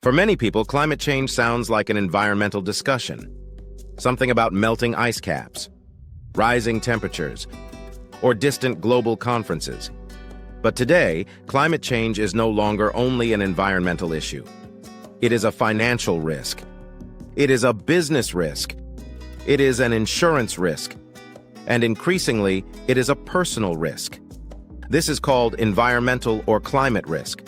For many people, climate change sounds like an environmental discussion. Something about melting ice caps, rising temperatures, or distant global conferences. But today, climate change is no longer only an environmental issue. It is a financial risk. It is a business risk. It is an insurance risk. And increasingly, it is a personal risk. This is called environmental or climate risk.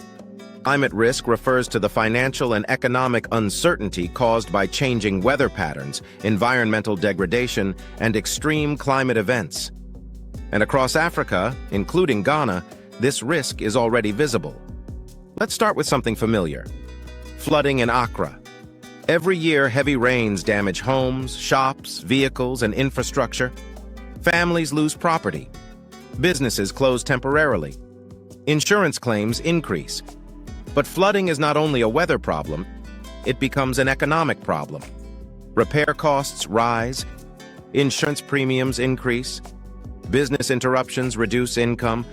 Climate risk refers to the financial and economic uncertainty caused by changing weather patterns, environmental degradation, and extreme climate events. And across Africa, including Ghana, this risk is already visible. Let's start with something familiar: flooding in Accra. Every year, heavy rains damage homes, shops, vehicles, and infrastructure. Families lose property. Businesses close temporarily. Insurance claims increase. But flooding is not only a weather problem, it becomes an economic problem. Repair costs rise, insurance premiums increase, business interruptions reduce income.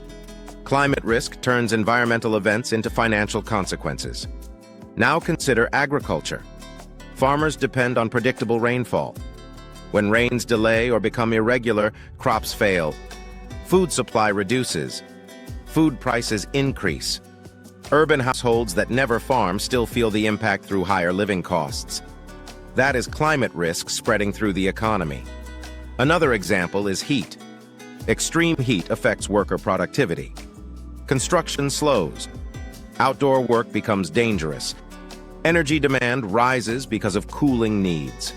Climate risk turns environmental events into financial consequences. Now consider agriculture. Farmers depend on predictable rainfall. When rains delay or become irregular, crops fail. Food supply reduces. Food prices increase. Urban households that never farm still feel the impact through higher living costs. That is climate risk spreading through the economy. Another example is heat. Extreme heat affects worker productivity. Construction slows. Outdoor work becomes dangerous. Energy demand rises because of cooling needs.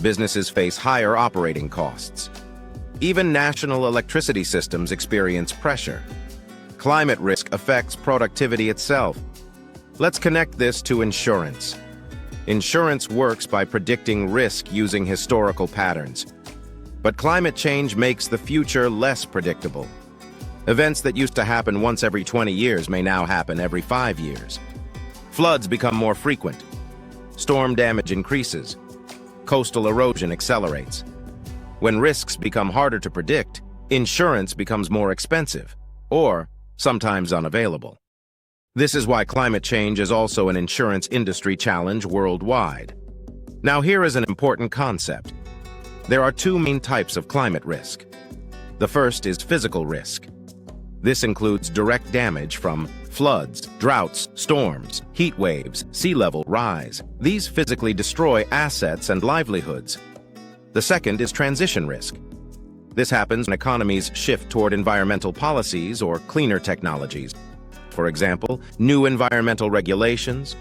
Businesses face higher operating costs. Even national electricity systems experience pressure. Climate risk affects productivity itself. Let's connect this to insurance. Insurance works by predicting risk using historical patterns. But climate change makes the future less predictable. Events that used to happen once every 20 years may now happen every 5 years. Floods become more frequent. Storm damage increases. Coastal erosion accelerates. When risks become harder to predict, insurance becomes more expensive, or sometimes unavailable. This is why climate change is also an insurance industry challenge worldwide. Now here is an important concept. There are two main types of climate risk. The first is physical risk. This includes direct damage from floods, droughts, storms, heat waves, sea level rise. These physically destroy assets and livelihoods. The second is transition risk. This happens when economies shift toward environmental policies or cleaner technologies. For example, new environmental regulations,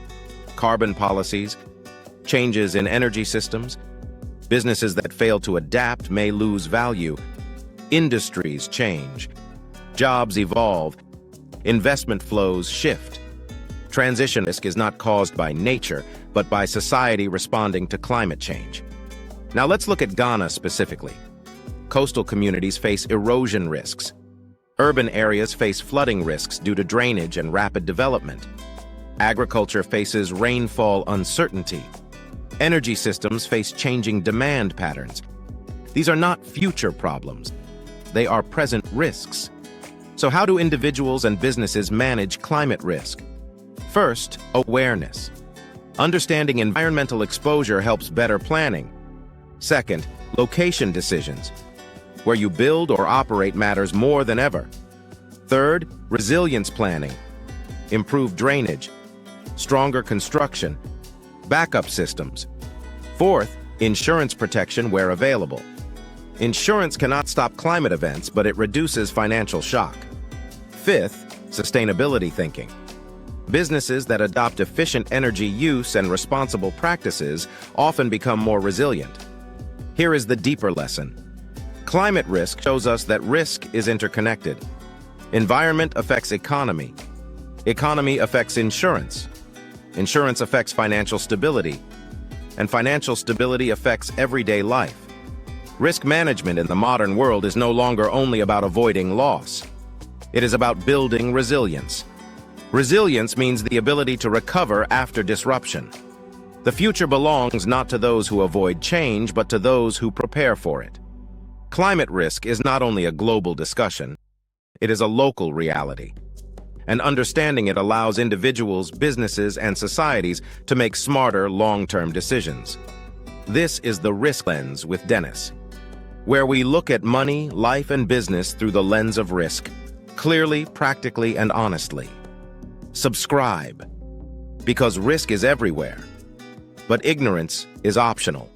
carbon policies, changes in energy systems. Businesses that fail to adapt may lose value. Industries change. Jobs evolve. Investment flows shift. Transition risk is not caused by nature, but by society responding to climate change. Now let's look at Ghana specifically. Coastal communities face erosion risks. Urban areas face flooding risks due to drainage and rapid development. Agriculture faces rainfall uncertainty. Energy systems face changing demand patterns. These are not future problems. They are present risks. So how do individuals and businesses manage climate risk? First, awareness. Understanding environmental exposure helps better planning. Second, location decisions. Where you build or operate matters more than ever. Third, resilience planning. Improved drainage, stronger construction, backup systems. Fourth, insurance protection where available. Insurance cannot stop climate events, but it reduces financial shock. Fifth, sustainability thinking. Businesses that adopt efficient energy use and responsible practices often become more resilient. Here is the deeper lesson. Climate risk shows us that risk is interconnected. Environment affects economy. Economy affects insurance. Insurance affects financial stability. And financial stability affects everyday life. Risk management in the modern world is no longer only about avoiding loss. It is about building resilience. Resilience means the ability to recover after disruption. The future belongs not to those who avoid change, but to those who prepare for it. Climate risk is not only a global discussion, it is a local reality. and understanding it allows individuals, businesses, and societies to make smarter, long-term decisions. This is the Risk Lens with Dennis, where we look at money, life, and business through the lens of risk, clearly, practically, and honestly. Subscribe, because risk is everywhere, but ignorance is optional.